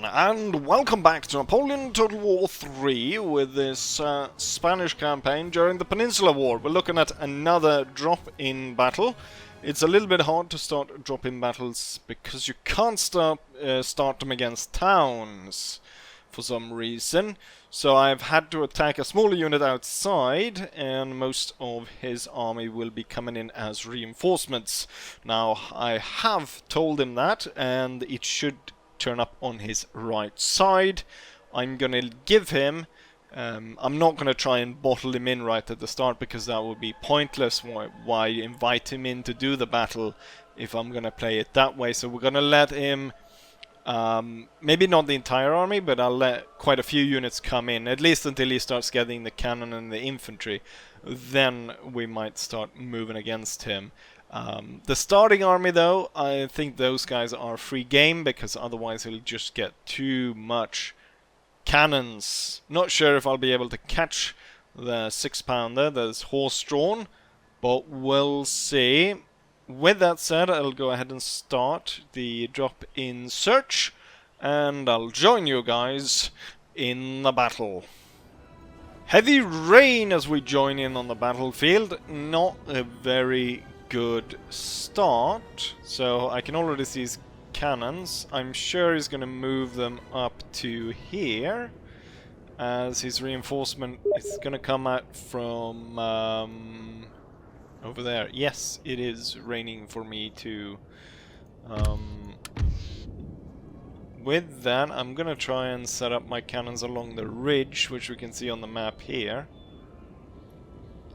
everyone, and welcome back to Napoleon Total War 3 with this Spanish campaign during the Peninsula War. We're looking at another drop-in battle. It's a little bit hard to start drop-in battles because you can't start them against towns for some reason. So I've had to attack a smaller unit outside, and most of his army will be coming in as reinforcements. Now, I have told him that, and it should turn up on his right side. I'm gonna give him... I'm not gonna try and bottle him in right at the start, because that would be pointless. Why invite him in to do the battle if I'm gonna play it that way? So we're gonna let him... maybe not the entire army, but I'll let quite a few units come in, at least until he starts getting the cannon and the infantry. Then we might start moving against him. The starting army, though, I think those guys are free game, because otherwise he'll just get too much cannons. Not sure if I'll be able to catch the 6-pounder that's horse-drawn, but we'll see. With that said, I'll go ahead and start the drop-in search, and I'll join you guys in the battle. Heavy rain as we join in on the battlefield. Not a very good start. So I can already see his cannons. I'm sure he's going to move them up to here, as his reinforcement is going to come out from... over there. Yes, it is raining for me too. With that, I'm gonna try and set up my cannons along the ridge, which we can see on the map here.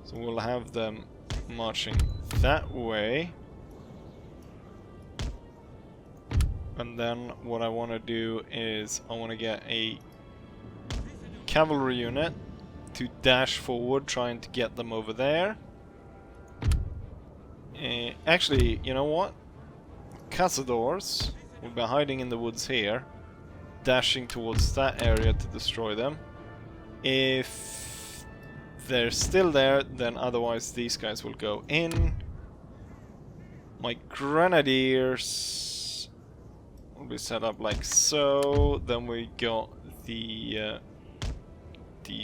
So we'll have them marching that way. And then what I want to do is I want to get a cavalry unit to dash forward, trying to get them over there. Actually, you know what? Cazadors will be hiding in the woods here, dashing towards that area to destroy them. If they're still there, then otherwise these guys will go in. My grenadiers will be set up like so. Then we got the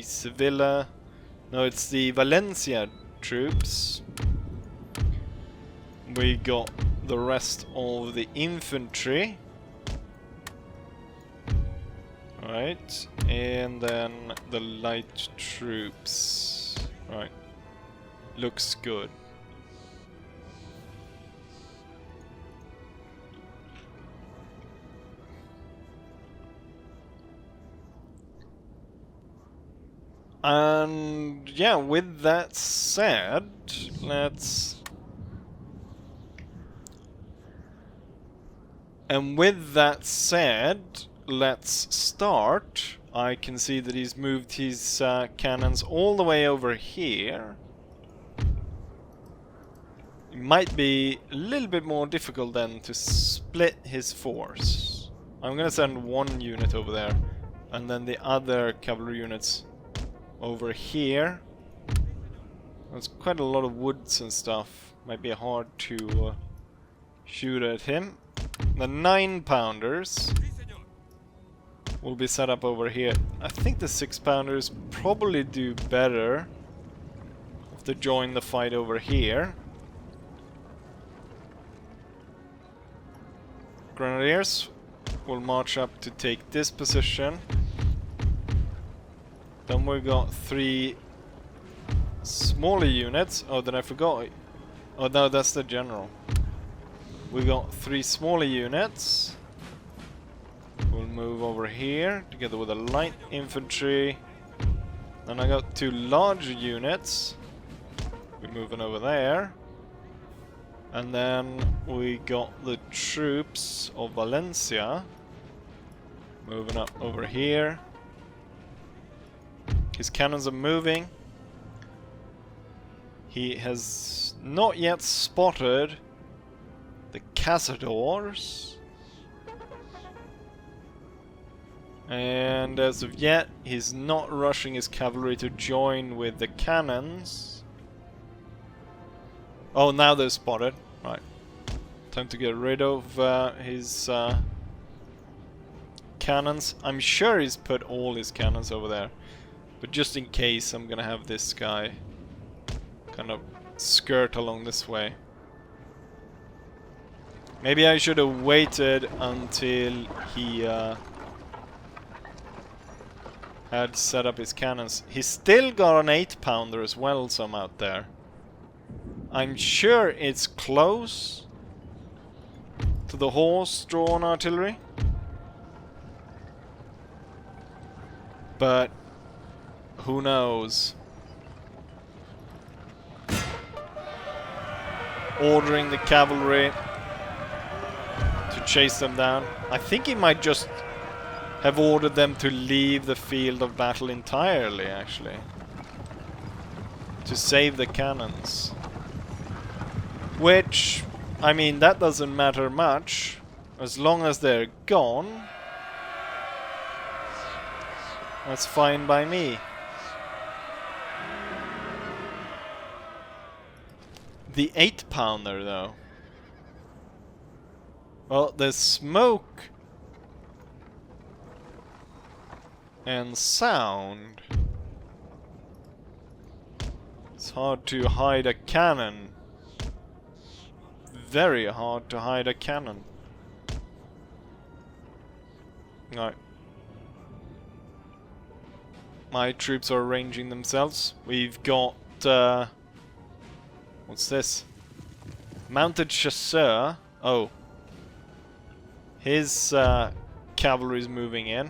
Sevilla. No, it's the Valencia troops. We got the rest of the infantry. Right, and then the light troops. Right, looks good. And yeah, with that said, let's... And with that said, let's start. I can see that he's moved his cannons all the way over here. It might be a little bit more difficult then to split his force. I'm gonna send one unit over there, and then the other cavalry units over here. There's quite a lot of woods and stuff. Might be hard to shoot at him. The 9-pounders will be set up over here. I think the 6-pounders probably do better if they join the fight over here. Grenadiers will march up to take this position. Then we got 3 smaller units. Oh, then I forgot. Oh no, that's the general. We got 3 smaller units. We'll move over here together with the light infantry. Then I got 2 larger units. We're moving over there. And then we got the troops of Valencia moving up over here. His cannons are moving. He has not yet spotted the Cazadors, and as of yet he's not rushing his cavalry to join with the cannons. Oh, now they're spotted. Right, time to get rid of his cannons. I'm sure he's put all his cannons over there. But just in case, I'm gonna have this guy kind of skirt along this way. Maybe I should have waited until he had set up his cannons. He's still got an 8-pounder as well, some out there. I'm sure it's close to the horse-drawn artillery. But who knows? Ordering the cavalry to chase them down. I think he might just have ordered them to leave the field of battle entirely, actually. To save the cannons. Which, I mean, that doesn't matter much. As long as they're gone, that's fine by me. The 8-pounder, though. Well, there's smoke and sound. It's hard to hide a cannon. Very hard to hide a cannon. Alright. My troops are arranging themselves. We've got what's this? Mounted chasseur. Oh. His cavalry's moving in.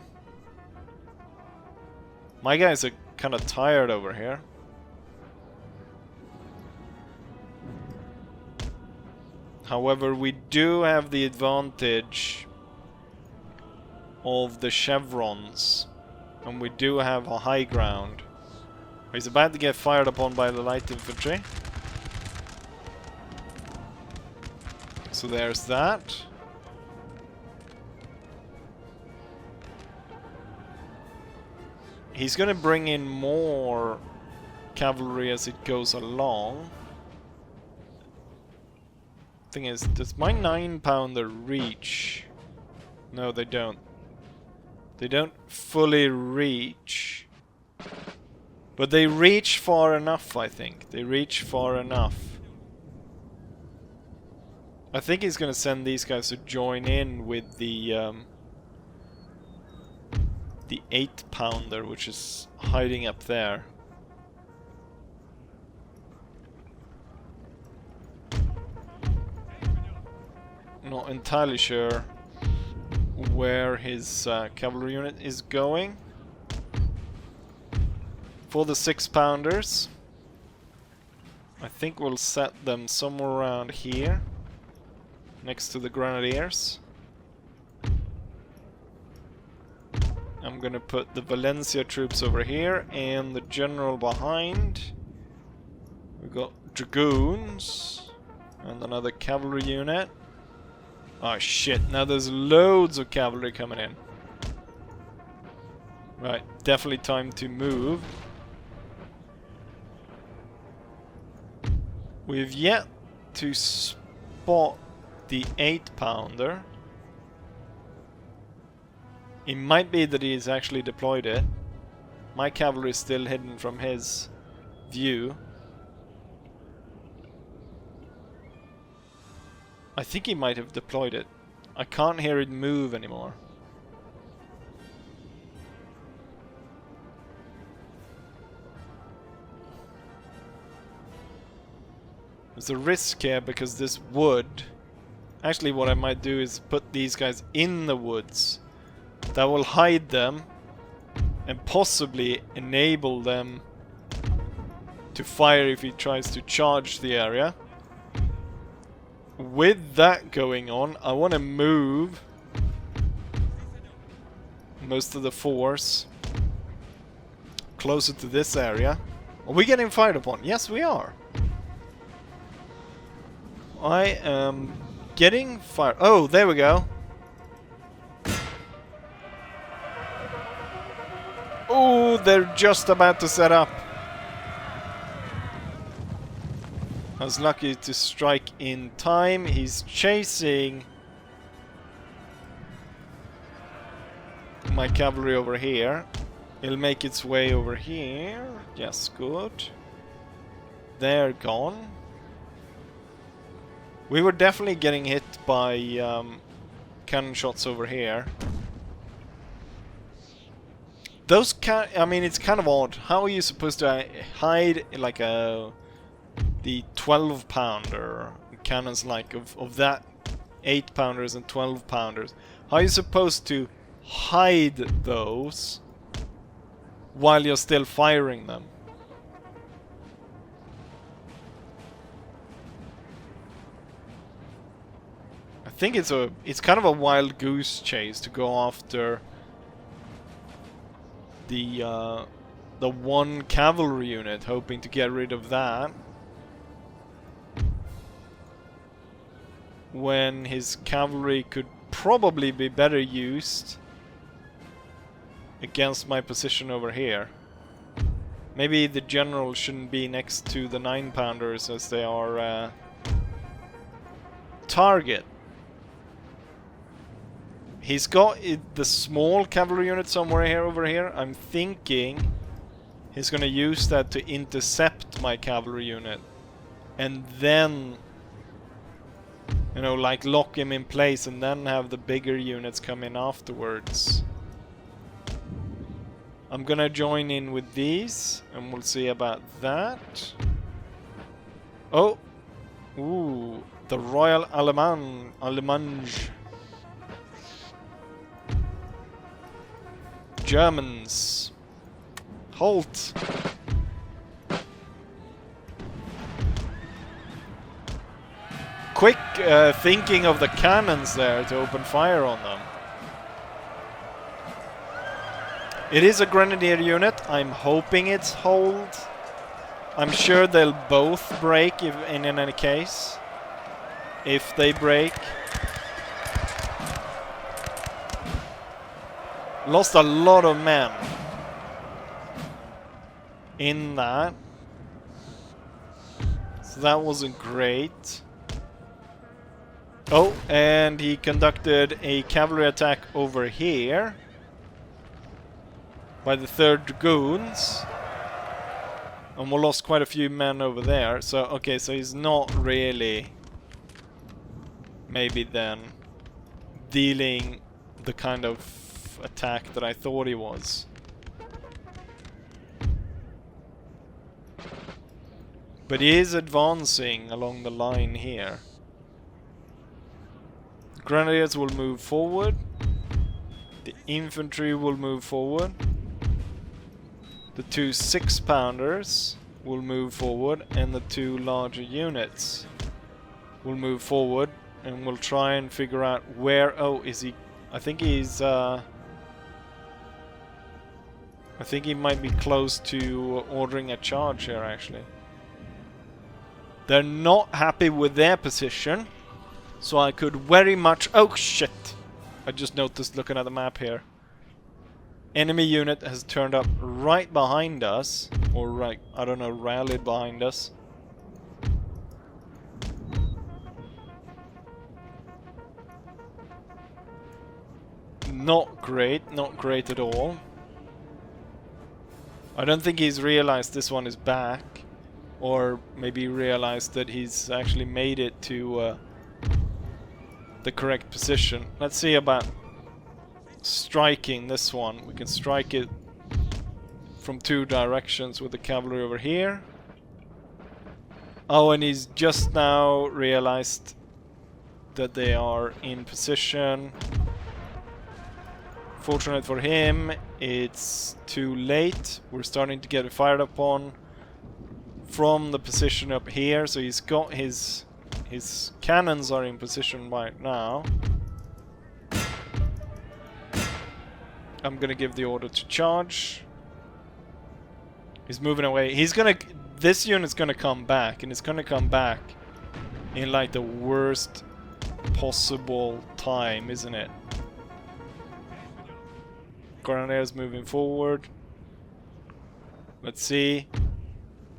My guys are kind of tired over here. However, we do have the advantage of the chevrons. And we do have a high ground. He's about to get fired upon by the light infantry. So there's that. He's gonna bring in more cavalry as it goes along. Thing is, does my 9-pounder reach? No, they don't. They don't fully reach. But they reach far enough, I think. They reach far enough. I think he's gonna send these guys to join in with the 8-pounder, which is hiding up there. Not entirely sure where his cavalry unit is going. For the 6-pounders, I think we'll set them somewhere around here, next to the grenadiers. I'm gonna put the Valencia troops over here and the general behind. We've got dragoons and another cavalry unit. Oh shit, now there's loads of cavalry coming in. Right, definitely time to move. We've yet to spot the 8-pounder. It might be that he's actually deployed it. My cavalry is still hidden from his view. I think he might have deployed it. I can't hear it move anymore. There's a risk here because this wood... Actually, what I might do is put these guys in the woods. That will hide them and possibly enable them to fire if he tries to charge the area. With that going on, I want to move most of the force closer to this area. Are we getting fired upon? Yes, we are. I am getting fired. Oh, there we go. Oh, they're just about to set up. I was lucky to strike in time. He's chasing my cavalry over here. It'll make its way over here. Yes, good. They're gone. We were definitely getting hit by cannon shots over here. Those I mean, it's kind of odd. How are you supposed to hide like the 12-pounder cannons, like of that 8-pounders and 12-pounders? How are you supposed to hide those while you're still firing them? I think it's kind of a wild goose chase to go after the one cavalry unit, hoping to get rid of that when his cavalry could probably be better used against my position over here. Maybe the general shouldn't be next to the 9-pounders as they are target. He's got the small cavalry unit somewhere here over here. I'm thinking he's gonna use that to intercept my cavalry unit. And then, you know, like lock him in place and then have the bigger units come in afterwards. I'm gonna join in with these and we'll see about that. Oh! Ooh, the Royal Allemange. Germans, halt! Quick thinking of the cannons there to open fire on them. It is a grenadier unit. I'm hoping it's hold. I'm sure they'll both break in any case. If they break. Lost a lot of men in that. So that wasn't great. Oh, and he conducted a cavalry attack over here by the 3rd Dragoons. And we lost quite a few men over there. So, okay, so he's not really maybe then dealing the kind of attack that I thought he was. But he is advancing along the line here. Grenadiers will move forward. The infantry will move forward. The 2 6-pounders will move forward, and the 2 larger units will move forward, and we'll try and figure out where. Oh, is he? I think he's I think he might be close to ordering a charge here, actually. They're not happy with their position, so I could very much... Oh, shit! I just noticed looking at the map here. Enemy unit has turned up right behind us, or right, I don't know, rallied behind us. Not great at all. I don't think he's realized this one is back, or maybe realized that he's actually made it to the correct position. Let's see about striking this one. We can strike it from 2 directions with the cavalry over here. Oh, and he's just now realized that they are in position. Fortunate for him, it's too late. We're starting to get fired upon from the position up here, so he's got his cannons are in position right now. I'm gonna give the order to charge. He's moving away. This unit's gonna come back, and it's gonna come back in like the worst possible time, isn't it? Grenadiers moving forward. Let's see.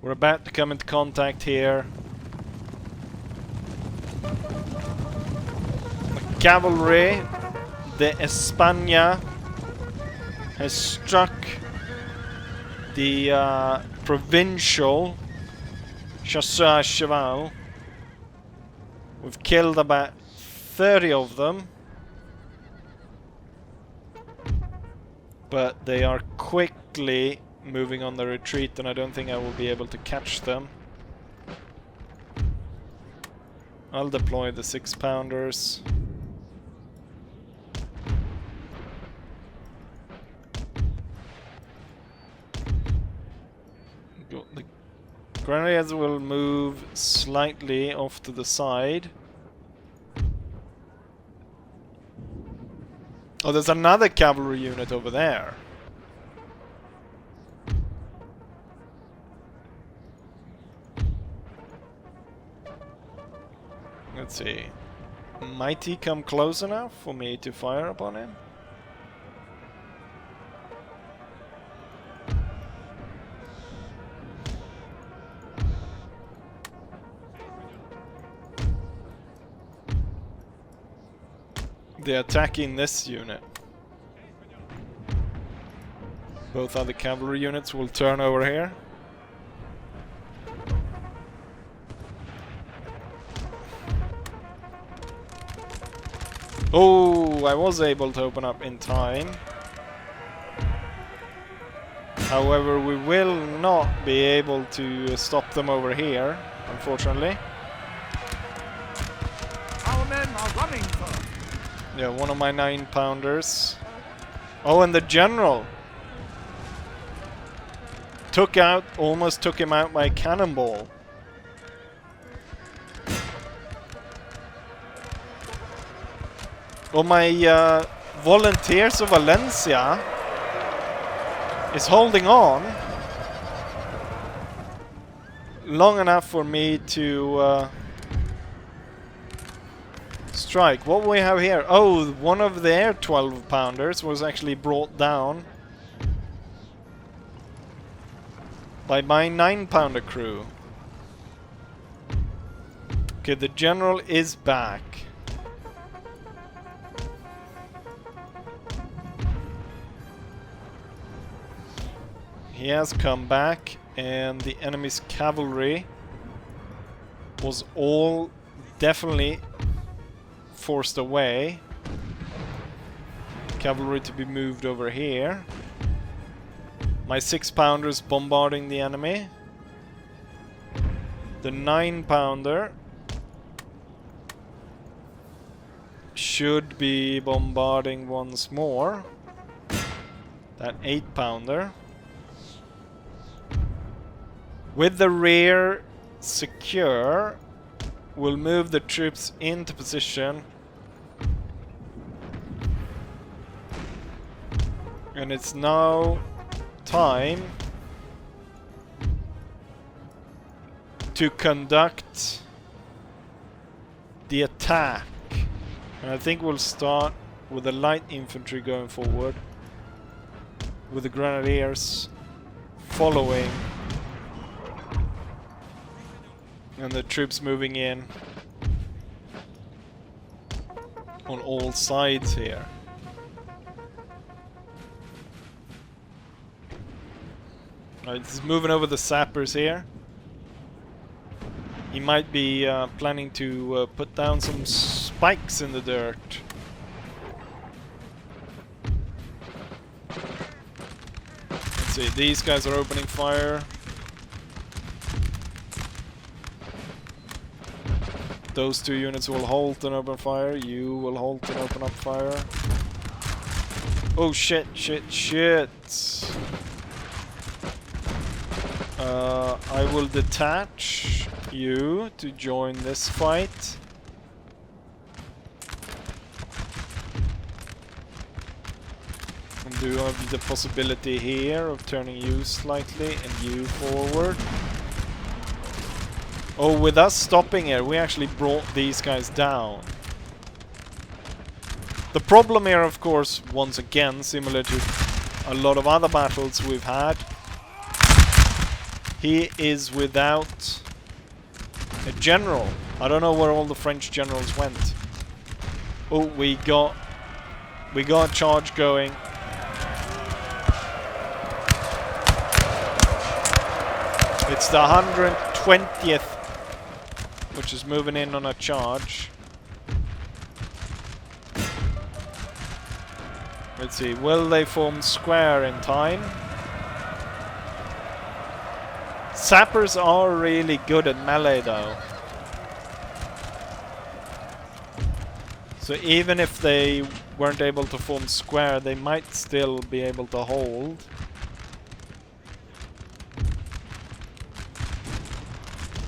We're about to come into contact here. The cavalry, the España, has struck the provincial Chasseurs Cheval. We've killed about 30 of them, but they are quickly moving on the retreat, and I don't think I will be able to catch them. I'll deploy the 6-pounders. The grenadiers will move slightly off to the side. Oh, there's another cavalry unit over there. Let's see. Might he come close enough for me to fire upon him? They're attacking this unit. Both other cavalry units will turn over here. Oh, I was able to open up in time. However, we will not be able to stop them over here, unfortunately. Our men are running, sir. Yeah, one of my 9-pounders. Oh, and the general almost took him out by a cannonball. Well, my volunteers of Valencia is holding on long enough for me to strike. What we have here? Oh, one of their 12-pounders was actually brought down by my 9-pounder crew. Okay, the general is back. He has come back, and the enemy's cavalry was all definitely forced away. Cavalry to be moved over here. My 6-pounders bombarding the enemy. The 9-pounder should be bombarding once more. That 8-pounder. With the rear secure, we'll move the troops into position. And it's now time to conduct the attack. And I think we'll start with the light infantry going forward, with the grenadiers following, and the troops moving in on all sides here. Alright, this is moving over the sappers here. He might be planning to put down some spikes in the dirt. Let's see, these guys are opening fire. Those 2 units will halt and open fire. You will halt and open up fire. Oh shit, shit, shit. I will detach you to join this fight. And do have the possibility here of turning you slightly and you forward. Oh, with us stopping here, we actually brought these guys down. The problem here, of course, once again, similar to a lot of other battles we've had, he is without a general. I don't know where all the French generals went. Oh, we got a charge going. It's the 120th, which is moving in on a charge. Let's see, will they form square in time? Sappers are really good at melee though. So even if they weren't able to form square, they might still be able to hold.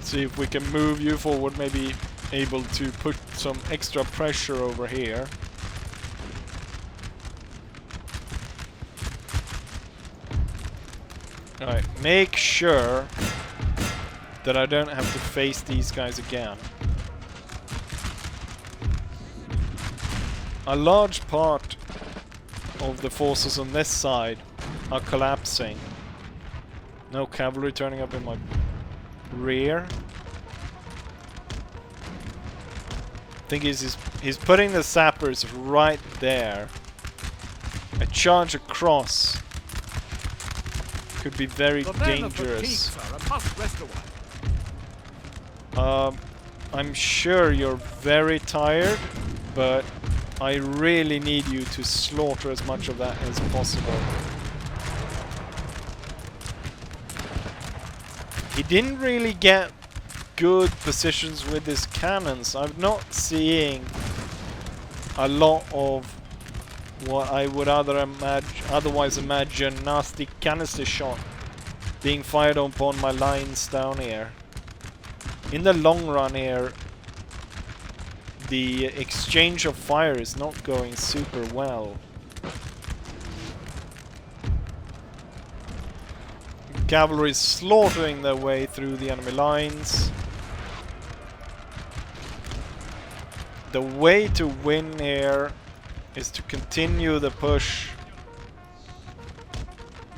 See if we can move you forward, maybe able to put some extra pressure over here. Alright, make sure that I don't have to face these guys again. A large part of the forces on this side are collapsing. No cavalry turning up in my rear. I think he's putting the sappers right there. A charge across could be very dangerous. I'm sure you're very tired, but I really need you to slaughter as much of that as possible. He didn't really get good positions with his cannons. I'm not seeing a lot of what I would otherwise imagine nasty canister shot being fired upon my lines down here. In the long run here, the exchange of fire is not going super well. Cavalry is slaughtering their way through the enemy lines. The way to win here is to continue the push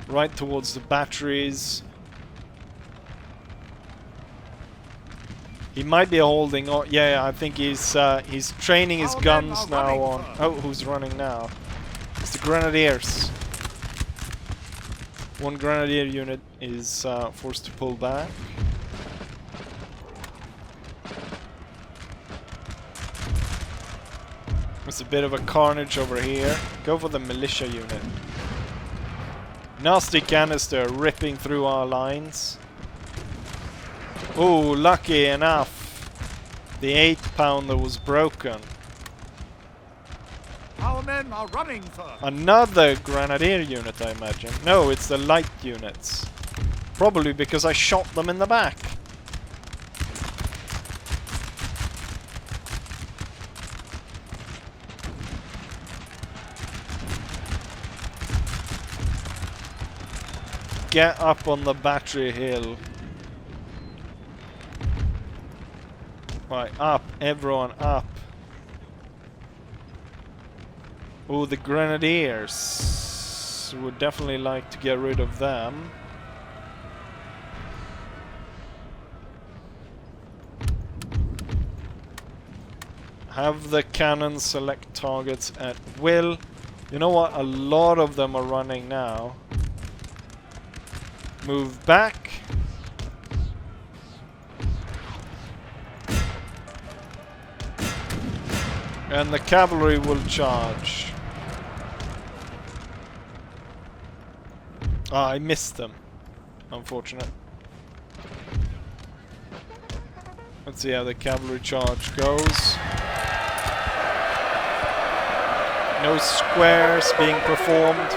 right towards the batteries. He might be holding on. Yeah, I think he's training his guns now on. Oh, who's running now? It's the Grenadiers. One Grenadier unit is forced to pull back. There's a bit of a carnage over here. Go for the militia unit. Nasty canister ripping through our lines. Oh, lucky enough, the 8-pounder was broken. Our men are running, sir. Another grenadier unit, I imagine. No, it's the light units. Probably because I shot them in the back. Get up on the battery hill. Right, up, everyone, up. Oh, the Grenadiers. Would definitely like to get rid of them. Have the cannons select targets at will. You know what? A lot of them are running now. Move back. And the cavalry will charge. Ah, I missed them. Unfortunate. Let's see how the cavalry charge goes. No squares being performed.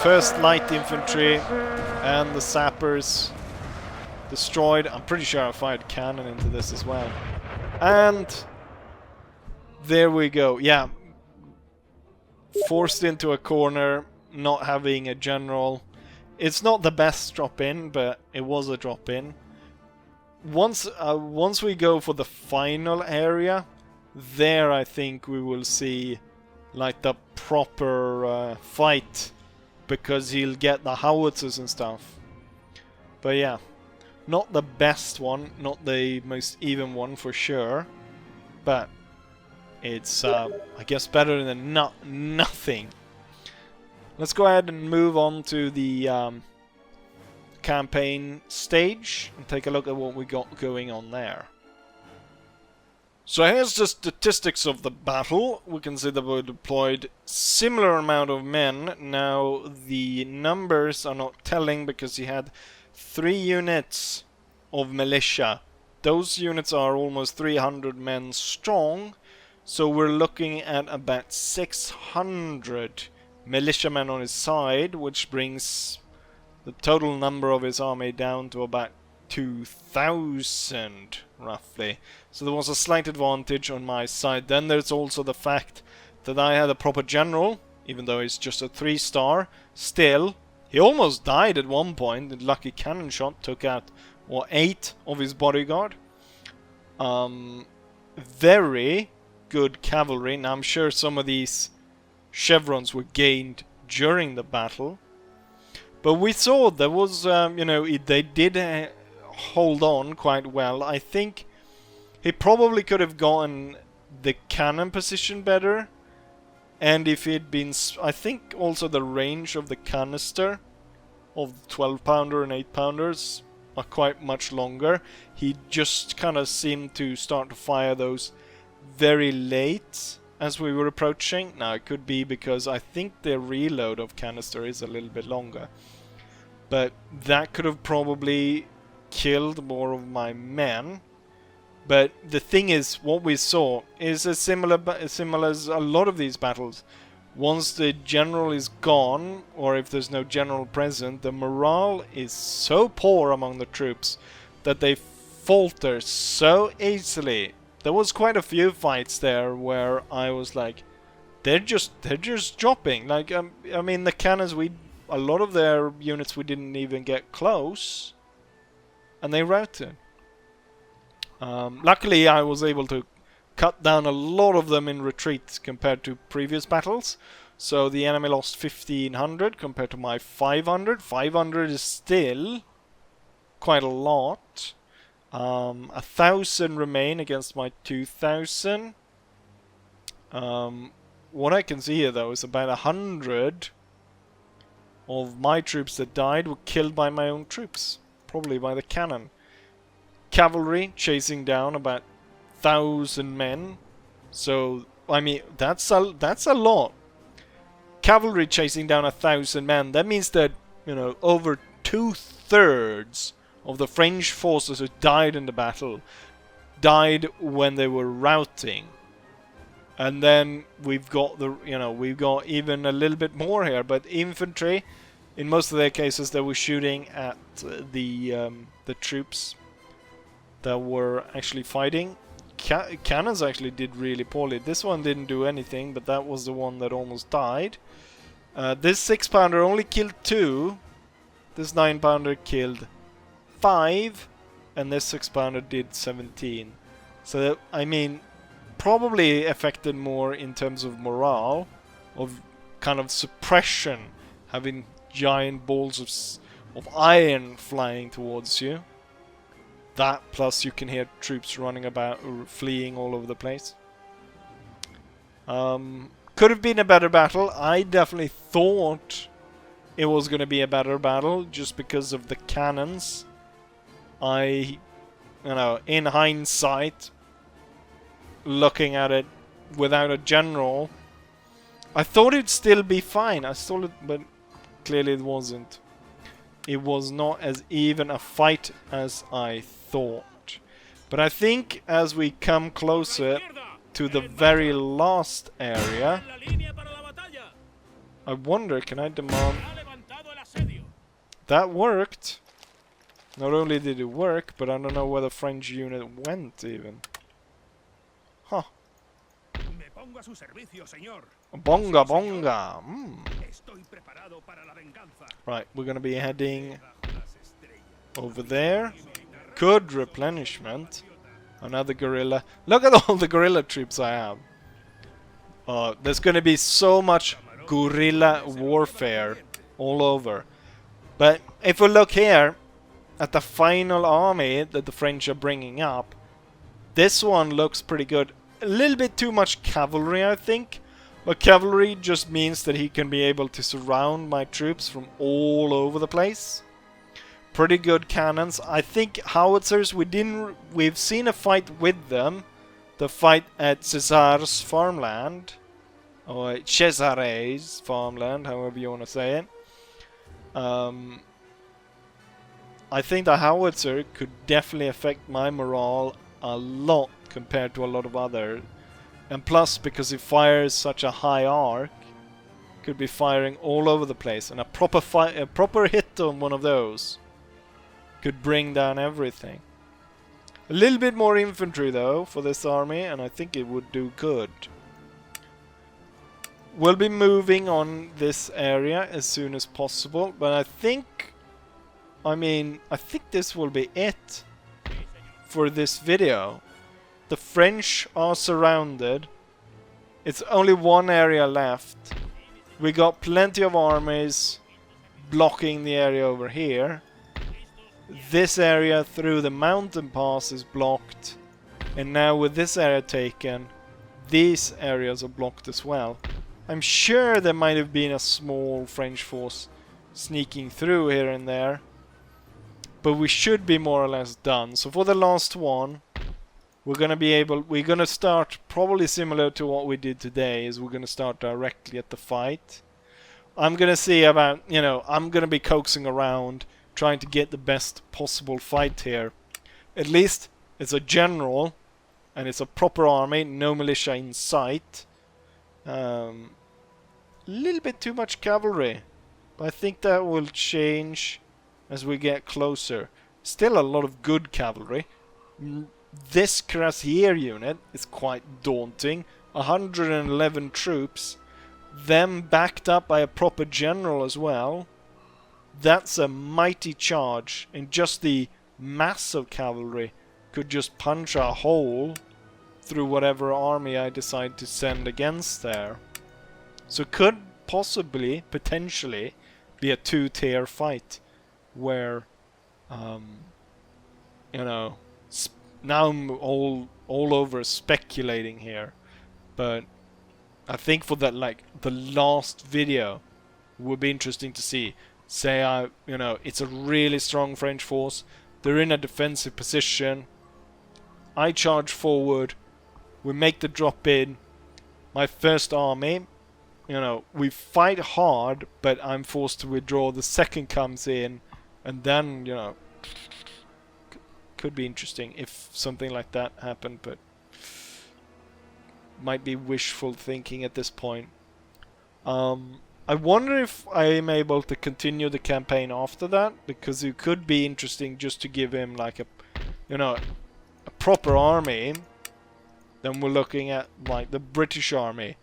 First light infantry and the sappers destroyed. I'm pretty sure I fired cannon into this as well. And there we go. Yeah. Forced into a corner, not having a general. It's not the best drop in, but it was a drop in. Once we go for the final area, there I think we will see like the proper fight, because he'll get the howitzers and stuff. But yeah, not the best one, not the most even one for sure, but it's I guess better than nothing. Let's go ahead and move on to the campaign stage and take a look at what we got going on there. So here's the statistics of the battle. We can see that we deployed similar amount of men. Now the numbers are not telling because he had 3 units of militia. Those units are almost 300 men strong. So we're looking at about 600 militiamen on his side, which brings the total number of his army down to about 2,000 roughly. So there was a slight advantage on my side. Then there's also the fact that I had a proper general, even though he's just a 3-star. Still, he almost died at one point. The lucky cannon shot took out, what, 8 of his bodyguard. Very good cavalry. Now I'm sure some of these chevrons were gained during the battle. But we saw there was, you know, they did hold on quite well. I think he probably could have gotten the cannon position better. And if he'd been... I think also the range of the canister of the 12-pounder and 8-pounders are quite much longer. He just kind of seemed to start to fire those very late as we were approaching. Now it could be because I think the reload of canister is a little bit longer. But that could have probably killed more of my men. But the thing is, what we saw is similar as a lot of these battles. Once the general is gone, or if there's no general present, the morale is so poor among the troops that they falter so easily. There was quite a few fights there where I was like, they're just dropping. Like, I mean, the cannons, a lot of their units we didn't even get close, and they routed. Luckily, I was able to cut down a lot of them in retreat compared to previous battles. So the enemy lost 1,500 compared to my 500. 500 is still quite a lot. 1,000 remain against my 2,000. What I can see here, though, is about 100 of my troops that died were killed by my own troops. Probably by the cannon. Cavalry chasing down about 1,000 men. So, I mean, that's a lot. Cavalry chasing down 1,000 men. That means that, you know, over 2/3 of the French forces who died in the battle died when they were routing. And then we've got we've got even a little bit more here. But infantry, in most of their cases, they were shooting at the troops that were actually fighting. Cannons actually did really poorly. This one didn't do anything, but that was the one that almost died. This 6-pounder only killed 2. This 9-pounder killed 5. And this 6-pounder did 17. So, I mean, probably affected more in terms of morale, of kind of suppression, having giant balls of iron flying towards you. That, plus you can hear troops running about or fleeing all over the place. Could have been a better battle. I definitely thought it was going to be a better battle just because of the cannons. You know, in hindsight, looking at it without a general, I thought it'd still be fine. I saw it, but clearly it wasn't. It was not as even a fight as I thought. But I think as we come closer to the very last area, I wonder, can I demand... That worked. Not only did it work, but I don't know where the French unit went even. Huh. Bonga bonga. Right, we're gonna be heading over there. Good replenishment. Another guerrilla. Look at all the guerrilla troops I have. There's gonna be so much guerrilla warfare all over. But if we look here at the final army that the French are bringing up, this one looks pretty good. A little bit too much cavalry, I think. But cavalry just means that he can be able to surround my troops from all over the place. Pretty good cannons. I think howitzers, we've seen a fight with them. The fight at Cesar's farmland. Or Cesare's farmland, however you want to say it. I think the howitzer could definitely affect my morale a lot compared to a lot of other. And plus, because it fires such a high arc, could be firing all over the place. And a proper hit on one of those could bring down everything. A little bit more infantry though for this army, and I think it would do good. We'll be moving on this area as soon as possible, but I think this will be it for this video. The French are surrounded. It's only one area left. We got plenty of armies blocking the area over here. This area through the mountain pass is blocked. And now with this area taken, these areas are blocked as well. I'm sure there might have been a small French force sneaking through here and there. But we should be more or less done. So for the last one, we're gonna start probably similar to what we did today, is we're gonna start directly at the fight. I'm gonna see about, I'm gonna be coaxing around, trying to get the best possible fight here. At least it's a general, and it's a proper army, no militia in sight. Little bit too much cavalry, but I think that will change as we get closer. Still a lot of good cavalry. This cuirassier unit is quite daunting. 111 troops, them backed up by a proper general as well. That's a mighty charge, and just the mass of cavalry could just punch a hole through whatever army I decide to send against there. So it could possibly, potentially, be a two-tier fight where, now I'm all over speculating here, but I think for that, the last video would be interesting to see. Say it's a really strong French force. They're in a defensive position. I charge forward. We make the drop in. My first army, we fight hard, but I'm forced to withdraw. The second comes in, and then, could be interesting if something like that happened, but might be wishful thinking at this point. I wonder if I am able to continue the campaign after that, because it could be interesting just to give him like a proper army. Then we're looking at like the British army.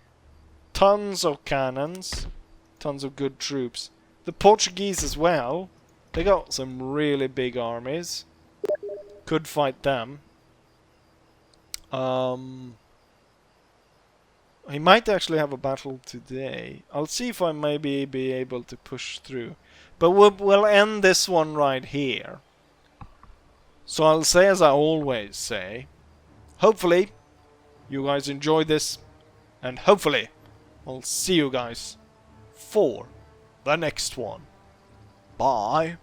Tons of cannons, tons of good troops. The Portuguese as well. They got some really big armies. Could fight them. I might actually have a battle today. I'll see if I maybe be able to push through. But we'll end this one right here. So I'll say as I always say. Hopefully you guys enjoyed this. And hopefully I'll see you guys for the next one. Bye.